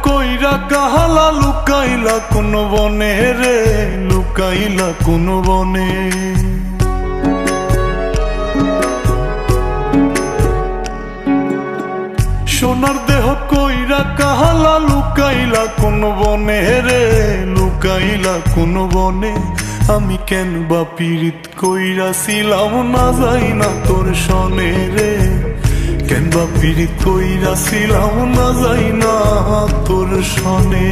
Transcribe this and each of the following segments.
কইরা কাহালা লুকাইলা কোন বনে রে, লুকাইলা কোন বনে। সোনার দেহ কইরা কাহালা লুকাইলা কোন বনে রে, লুকাইলা কোন বনে। আমি কেন বা পীড়িত কইরাছিলাম না যাই না তোর সনে রে, কেন বা পীড়িত কইরাছিলাম না যাই না তোর সনে।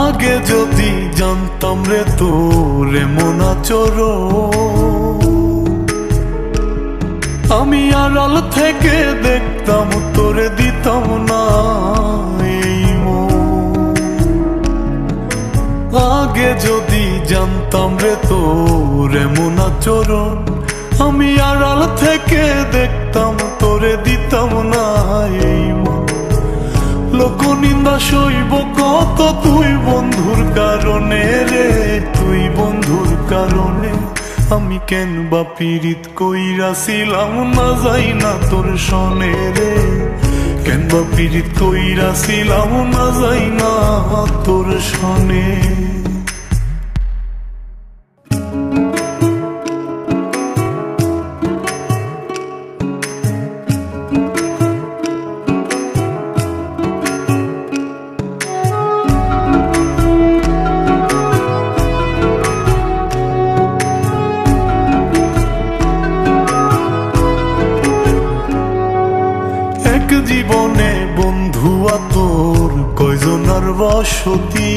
আগে যদি জানতাম রে তোর এমন আচরণ, আমি আড়াল থেকে দেখতাম তোরে দিতাম না এই মন। আগে যদি জানতাম রে তোর এমন আচরণ, আমি আড়াল থেকে দেখতাম তোরে দিতাম না এই মন। লোক নিন্দা সইব কত তুই বন্ধুর কারণে রে, তুই বন্ধুর কারণে। আমি কেন বা পীড়িত কইরাছিলাম না যাই না তোর সনে রে, কেন বা পীড়িত কইরাছিলাম না যাই না তোর সনে। এক জীবনে বন্ধু তোর কয়জনার বসতি,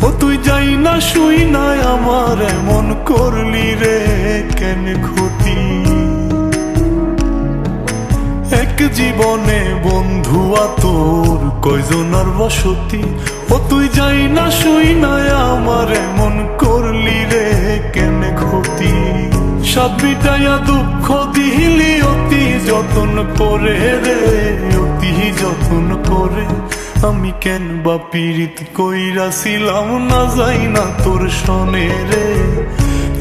ও তুই যাই না শুই নাই আমার এমন করলি রে কেন ক্ষতি। এক জীবনে বন্ধু তোর কয়জনার বসতি, ও তুই যাই না শুই নাই আমার এমন করলি রে কেন ক্ষতি। সব মিটাইয়া দুঃখ দিলি অতি যতন করে রে, অতি যতন করে। আমি কেন বা পীড়িত কইরাছিলাম না যাই না তোর সনে রে,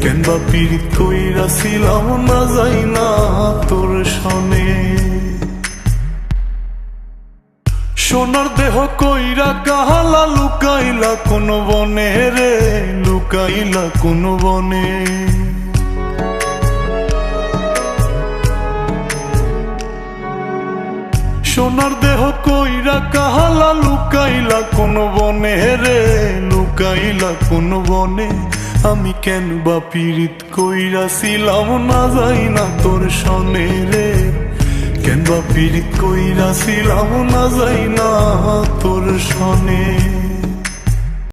কেন বা পীড়িত কইরাছিলাম না যাই না তোর সনে। সোনার দেহ কইরা কাহালা লুকাইলা কোন বনে রে, লুকাইলা কোন বনে। সোনার দেহ কইরা কাহালা লুকাইলা কোন বনে রে, লুকাইলা কোন বনে। আমি কেন বা পীড়িত কইরাছিলাম না যাই না তোর সনে রে, কেন বা পীড়িত কইরাছিলাম না যাই না তোর সনে।